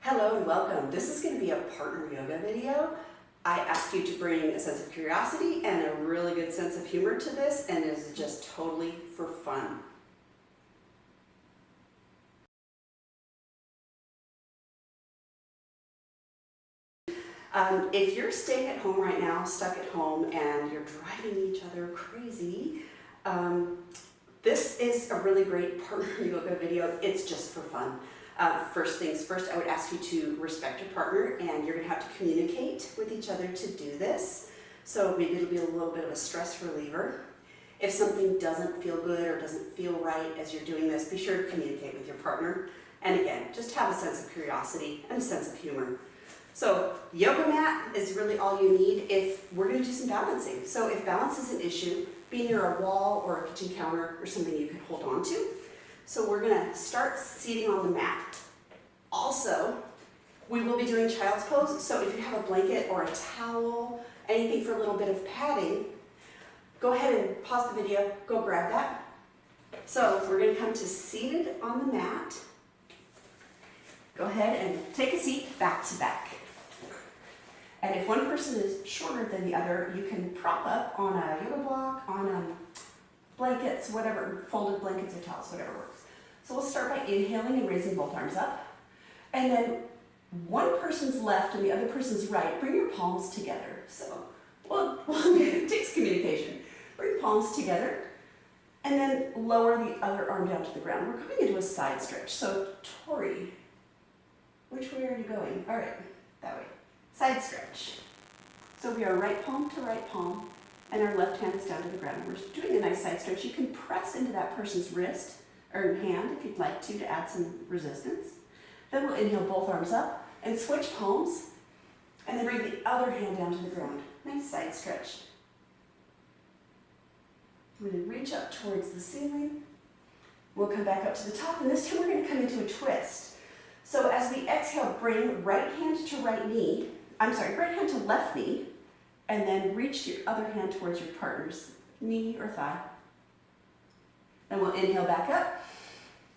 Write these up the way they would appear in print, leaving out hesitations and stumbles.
Hello and welcome. This is going to be a partner yoga video. I asked you to bring a sense of curiosity and a really good sense of humor to this, and it is just totally for fun. If you're staying at home right now, stuck at home, and you're driving each other crazy, this is a really great partner yoga video. It's just for fun. First things first, I would ask you to respect your partner, and you're going to have to communicate with each other to do this. So maybe it'll be a little bit of a stress reliever. If something doesn't feel good or doesn't feel right as you're doing this, be sure to communicate with your partner. And again, just have a sense of curiosity and a sense of humor. So yoga mat is really all you need if we're going to do some balancing. So if balance is an issue, be near a wall or a kitchen counter or something you can hold on to. So we're going to start seating on the mat. Also, we will be doing child's pose. So if you have a blanket or a towel, anything for a little bit of padding, go ahead and pause the video, go grab that. So we're going to come to seated on the mat. Go ahead and take a seat back to back. And if one person is shorter than the other, you can prop up on a yoga block, on blankets, whatever, folded blankets or towels, whatever works. So we'll start by inhaling and raising both arms up. And then one person's left and the other person's right. Bring your palms together. So, it takes communication. Bring palms together and then lower the other arm down to the ground. We're coming into a side stretch. So, Tori, which way are you going? All right, that way. Side stretch. So we are right palm to right palm, and our left hand is down to the ground. We're doing a nice side stretch. You can press into that person's wrist or hand if you'd like to add some resistance. Then we'll inhale both arms up and switch palms, and then bring the other hand down to the ground. Nice side stretch. We're going to reach up towards the ceiling. We'll come back up to the top, and this time we're going to come into a twist. So as we exhale, bring right hand to right knee. Right hand to left knee, and then reach your other hand towards your partner's knee or thigh. Then we'll inhale back up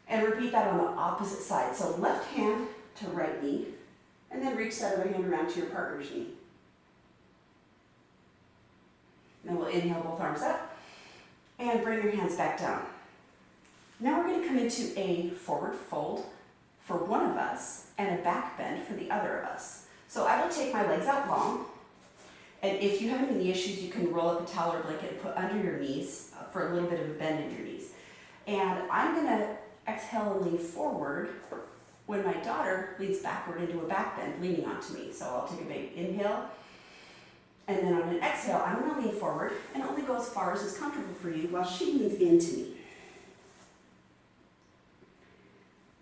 and repeat that on the opposite side. So left hand to right knee, and then reach that other hand around to your partner's knee. Then we'll inhale both arms up and bring your hands back down. Now we're going to come into a forward fold for one of us and a back bend for the other of us. So I will take my legs out long, and if you have any knee issues, you can roll up a towel or blanket and put under your knees for a little bit of a bend in your knees. And I'm going to exhale and lean forward when my daughter leans backward into a back bend, leaning onto me. So I'll take a big inhale, and then on an exhale, I'm going to lean forward and only go as far as is comfortable for you while she leans into me.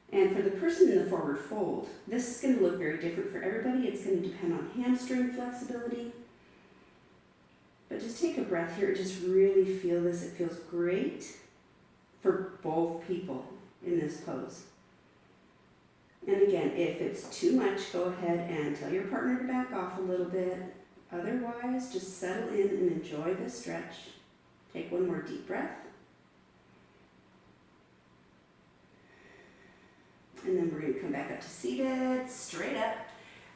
And for the person in the forward fold, this is going to look very different for everybody. It's going to depend on hamstring flexibility. But just take a breath here. Just really feel this. It feels great for both people in this pose. And again, if it's too much, go ahead and tell your partner to back off a little bit. Otherwise, just settle in and enjoy this stretch. Take one more deep breath. And then we're going to come back up to seated, straight up,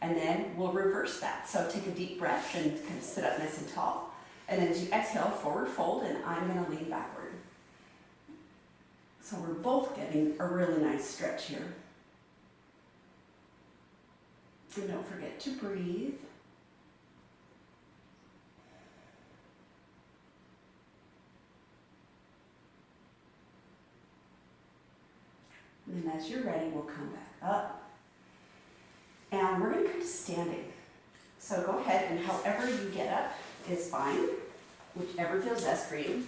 and then we'll reverse that. So take a deep breath and kind of sit up nice and tall. And then as you exhale, forward fold, and I'm going to lean backward. So we're both getting a really nice stretch here. And don't forget to breathe. And then as you're ready, we'll come back up. And we're going to come to standing. So go ahead and however you get up is fine, whichever feels best for you.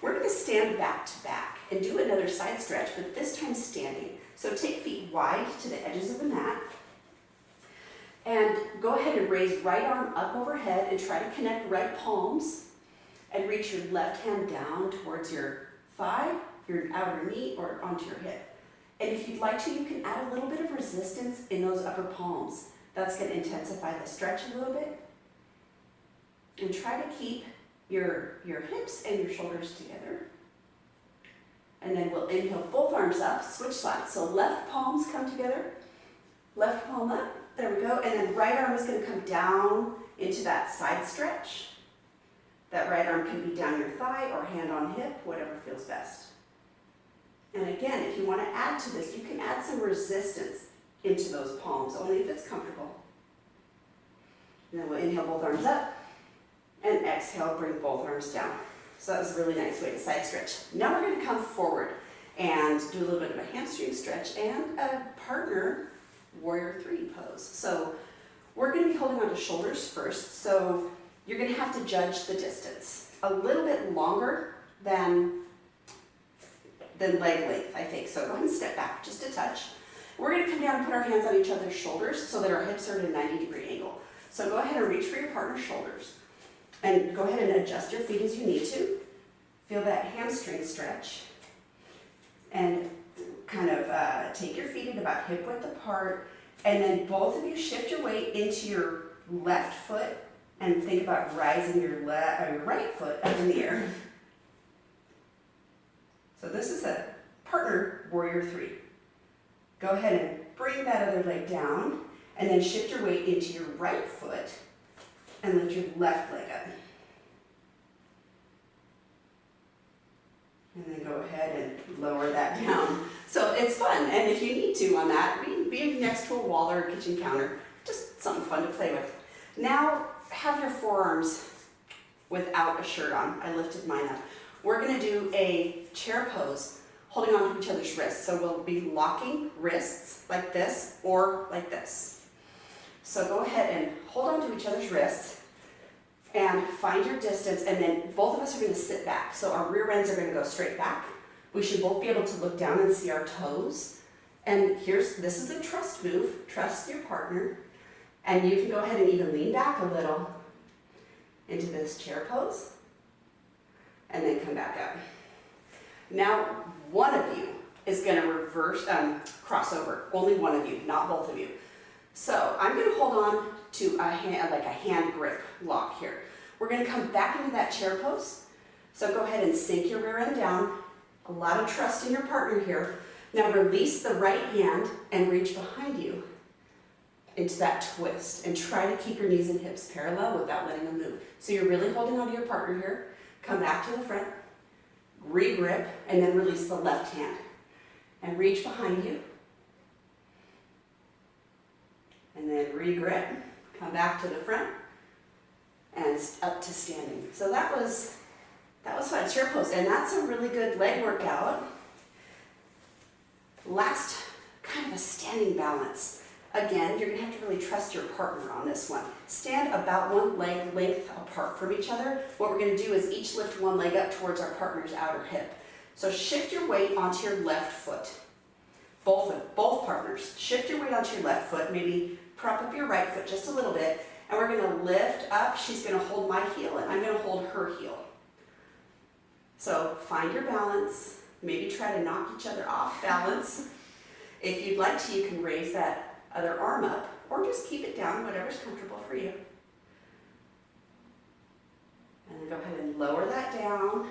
We're going to stand back to back and do another side stretch, but this time standing. So take feet wide to the edges of the mat. And go ahead and raise right arm up overhead and try to connect right palms. And reach your left hand down towards your thigh, your outer knee, or onto your hip. And if you'd like to, you can add a little bit of resistance in those upper palms. That's going to intensify the stretch a little bit. And try to keep your hips and your shoulders together. And then we'll inhale both arms up, switch sides. So left palms come together, left palm up, there we go, and then right arm is going to come down into that side stretch. That right arm can be down your thigh or hand on hip, whatever feels best. And again, if you want to add to this, you can add some resistance into those palms, only if it's comfortable. And then we'll inhale both arms up, and exhale, bring both arms down. So that was a really nice way to side stretch. Now we're going to come forward and do a little bit of a hamstring stretch and a partner warrior three pose. So we're going to be holding on to shoulders first, so you're going to have to judge the distance. A little bit longer than leg length, I think. So go ahead and step back just a touch. We're going to come down and put our hands on each other's shoulders so that our hips are at a 90-degree angle. So go ahead and reach for your partner's shoulders. And go ahead and adjust your feet as you need to. Feel that hamstring stretch. And kind of take your feet at about hip width apart. And then both of you shift your weight into your left foot and think about rising your right foot up in the air. So this is a partner warrior three. Go ahead and bring that other leg down and then shift your weight into your right foot and lift your left leg up. And then go ahead and lower that down. So it's fun, and if you need to on that, be next to a wall or a kitchen counter, just something fun to play with. Now have your forearms without a shirt on. I lifted mine up. We're going to do a chair pose, holding on to each other's wrists. So we'll be locking wrists like this or like this. So go ahead and hold on to each other's wrists and find your distance, and then both of us are going to sit back. So our rear ends are going to go straight back. We should both be able to look down and see our toes. And this is a trust move. Trust your partner. And you can go ahead and even lean back a little into this chair pose. And then come back up. Now, one of you is going to cross over. Only one of you, not both of you. So I'm going to hold on to a hand grip lock here. We're going to come back into that chair pose. So go ahead and sink your rear end down. A lot of trust in your partner here. Now release the right hand and reach behind you into that twist. And try to keep your knees and hips parallel without letting them move. So you're really holding on to your partner here. Come back to the front. Re-grip and then release the left hand. And reach behind you. And then re-grip. Come back to the front. And up to standing. So that was fun, chair pose, and that's a really good leg workout. Last, kind of a standing balance. Again, you're gonna have to really trust your partner on this one. Stand about one leg length apart from each other. What we're gonna do is each lift one leg up towards our partner's outer hip. So shift your weight onto your left foot. Both partners, shift your weight onto your left foot, maybe prop up your right foot just a little bit, and we're gonna lift up. She's gonna hold my heel, and I'm gonna hold her heel. So find your balance, maybe try to knock each other off balance. If you'd like to, you can raise that other arm up, or just keep it down, whatever's comfortable for you. And then go ahead and lower that down,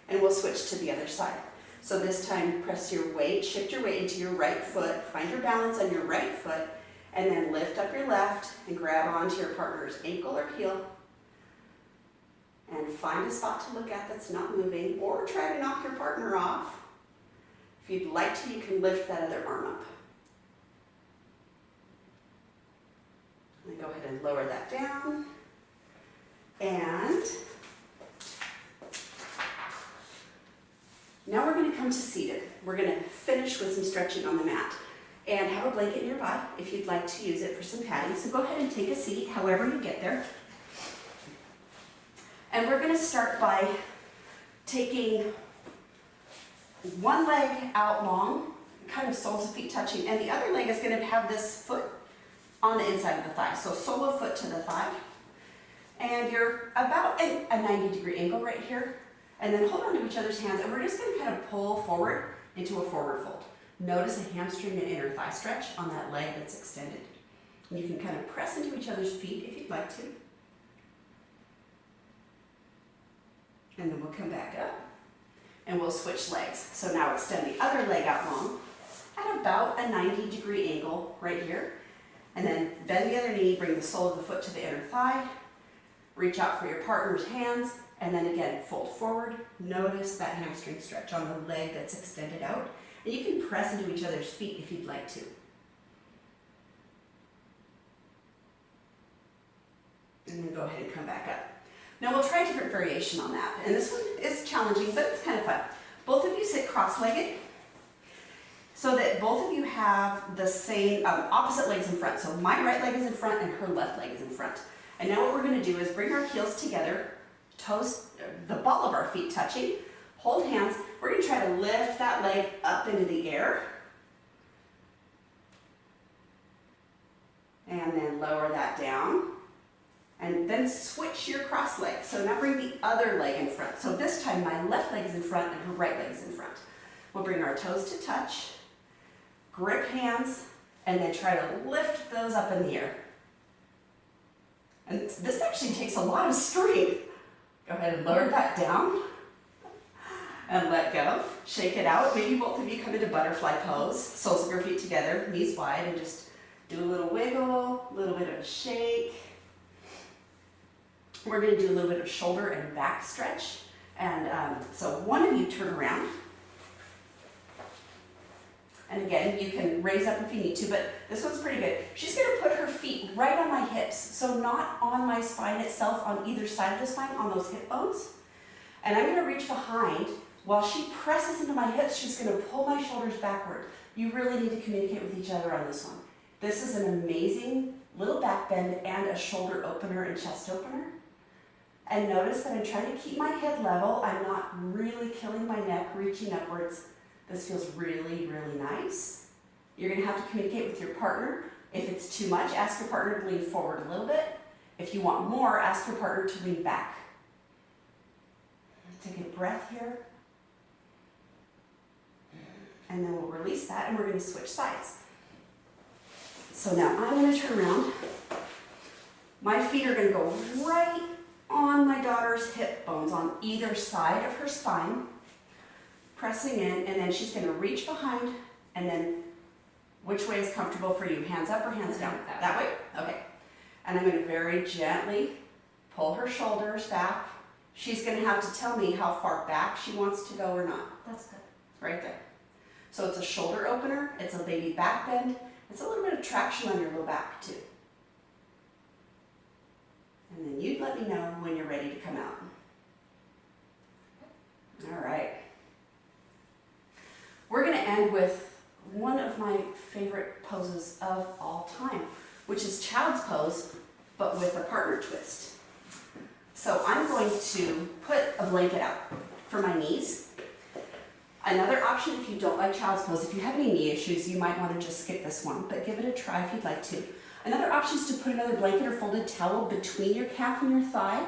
and we'll switch to the other side. So this time, press your weight, shift your weight into your right foot, find your balance on your right foot, and then lift up your left and grab onto your partner's ankle or heel. And find a spot to look at that's not moving, or try to knock your partner off. If you'd like to, you can lift that other arm up. And go ahead and lower that down. And now we're going to come to seated. We're going to finish with some stretching on the mat. And have a blanket nearby if you'd like to use it for some padding. So go ahead and take a seat however you get there. And we're going to start by taking one leg out long, kind of soles of feet touching, and the other leg is going to have this foot on the inside of the thigh. So sole of foot to the thigh. And you're about a 90-degree angle right here. And then hold on to each other's hands, and we're just going to kind of pull forward into a forward fold. Notice a hamstring and inner thigh stretch on that leg that's extended. And you can kind of press into each other's feet if you'd like to. And then we'll come back up and we'll switch legs. So now extend the other leg out long at about a 90-degree angle right here. And then bend the other knee, bring the sole of the foot to the inner thigh, reach out for your partner's hands, and then again, fold forward. Notice that hamstring stretch on the leg that's extended out. And you can press into each other's feet if you'd like to. And then go ahead and come back up. Now we'll try a different variation on that. And this one is challenging, but it's kind of fun. Both of you sit cross-legged so that both of you have the same opposite legs in front. So my right leg is in front and her left leg is in front. And now what we're going to do is bring our heels together, toes, the ball of our feet touching, hold hands. We're going to try to lift that leg up into the air. And then lower that down. And then switch your cross leg. So now bring the other leg in front. So this time my left leg is in front and her right leg is in front. We'll bring our toes to touch, grip hands, and then try to lift those up in the air. And this actually takes a lot of strength. Go ahead and lower that down and let go. Shake it out. Maybe both of you come into butterfly pose. Soles of your feet together, knees wide, and just do a little wiggle, a little bit of a shake. We're going to do a little bit of shoulder and back stretch. And so one of you turn around. And again, you can raise up if you need to, but this one's pretty good. She's going to put her feet right on my hips, so not on my spine itself, on either side of the spine, on those hip bones. And I'm going to reach behind. While she presses into my hips, she's going to pull my shoulders backward. You really need to communicate with each other on this one. This is an amazing little back bend and a shoulder opener and chest opener. And notice that I'm trying to keep my head level. I'm not really killing my neck, reaching upwards. This feels really, really nice. You're going to have to communicate with your partner. If it's too much, ask your partner to lean forward a little bit. If you want more, ask your partner to lean back. Take a breath here. And then we'll release that and we're going to switch sides. So now I'm going to turn around. My feet are going to go right on my daughter's hip bones on either side of her spine, pressing in, and then she's going to reach behind, and then which way is comfortable for you? Hands up or hands down? That way? Okay. And I'm going to very gently pull her shoulders back. She's going to have to tell me how far back she wants to go or not. That's good. Right there. So it's a shoulder opener, it's a baby back bend, it's a little bit of traction on your low back too. And then you let me know when you're ready to come out. All right. We're going to end with one of my favorite poses of all time, which is child's pose, but with a partner twist. So I'm going to put a blanket out for my knees. Another option, if you don't like child's pose, if you have any knee issues, you might want to just skip this one, but give it a try if you'd like to. Another option is to put another blanket or folded towel between your calf and your thigh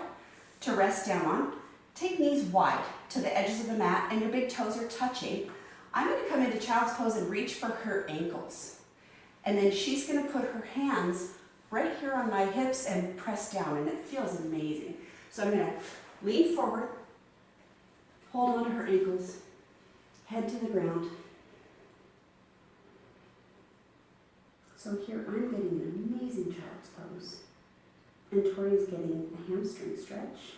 to rest down on. Take knees wide to the edges of the mat and your big toes are touching. I'm going to come into child's pose and reach for her ankles. And then she's going to put her hands right here on my hips and press down, and it feels amazing. So I'm going to lean forward, hold on to her ankles, head to the ground. So here I'm getting an amazing child's pose, and Tori's getting a hamstring stretch.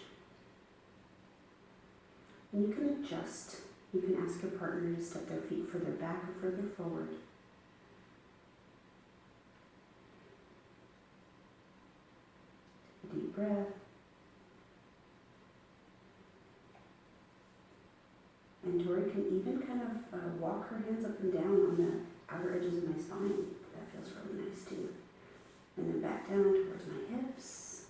And you can adjust. You can ask your partner to step their feet further back or further forward. Take a deep breath. And Tori can even kind of walk her hands up and down on the outer edges of my spine. That feels really nice too. And then back down towards my hips.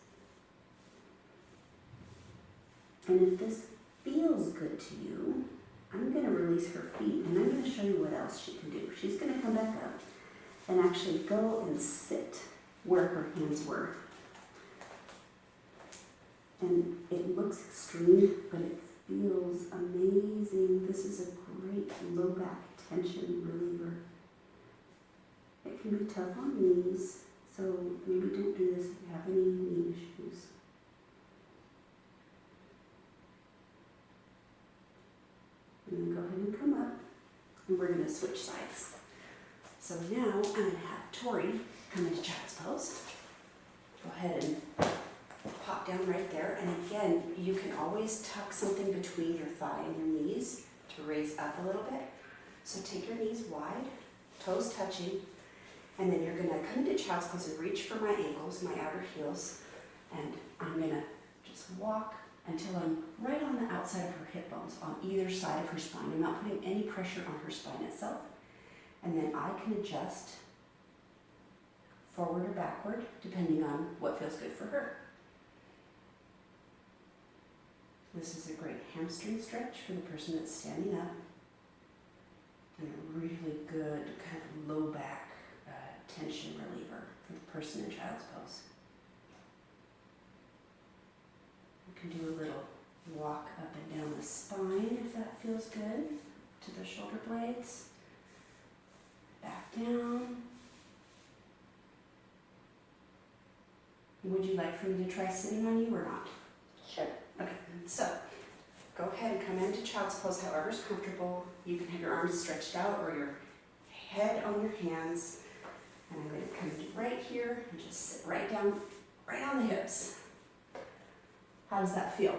And if this feels good to you, I'm going to release her feet and I'm going to show you what else she can do. She's going to come back up and actually go and sit where her hands were. And it looks extreme, but it feels amazing. This is a great low back tension reliever. It can be tough on knees, so maybe don't do this if you have any knee issues. And then go ahead and come up, and we're going to switch sides. So now I'm going to have Tori come into child's pose. Go ahead and pop down right there. And again, you can always tuck something between your thigh and your knees to raise up a little bit. So take your knees wide, toes touching, and then you're going to come into child's pose and reach for my ankles, my outer heels, and I'm going to just walk until I'm right on the outside of her hip bones on either side of her spine. I'm not putting any pressure on her spine itself. And then I can adjust forward or backward, depending on what feels good for her. This is a great hamstring stretch for the person that's standing up, and a really good kind of low back tension reliever for the person in child's pose. You can do a little walk up and down the spine if that feels good, to the shoulder blades. Back down. Would you like for me to try sitting on you or not? Sure. Okay, so go ahead and come into child's pose however's comfortable. You can have your arms stretched out or your head on your hands. And I'm going to come right here and just sit right down, right on the hips. How does that feel?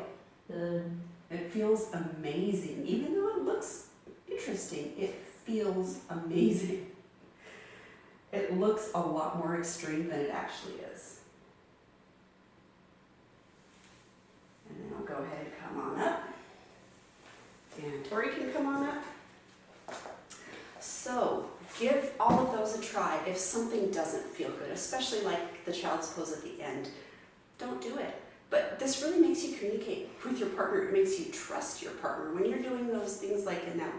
Good. It feels amazing. Even though it looks interesting, it feels amazing. It looks a lot more extreme than it actually is. And then I'll go ahead and come on up. And Tori can come on up. So, give all of those a try. If something doesn't feel good, especially like the child's pose at the end, don't do it. But this really makes you communicate with your partner. It makes you trust your partner. When you're doing those things like in that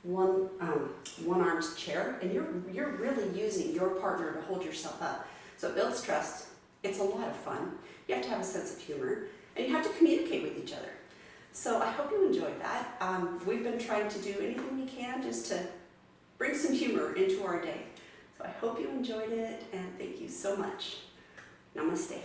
one-armed chair, and you're really using your partner to hold yourself up. So it builds trust. It's a lot of fun. You have to have a sense of humor, and you have to communicate with each other. So I hope you enjoyed that. We've been trying to do anything we can just to bring some humor into our day. So I hope you enjoyed it, and thank you so much. Namaste.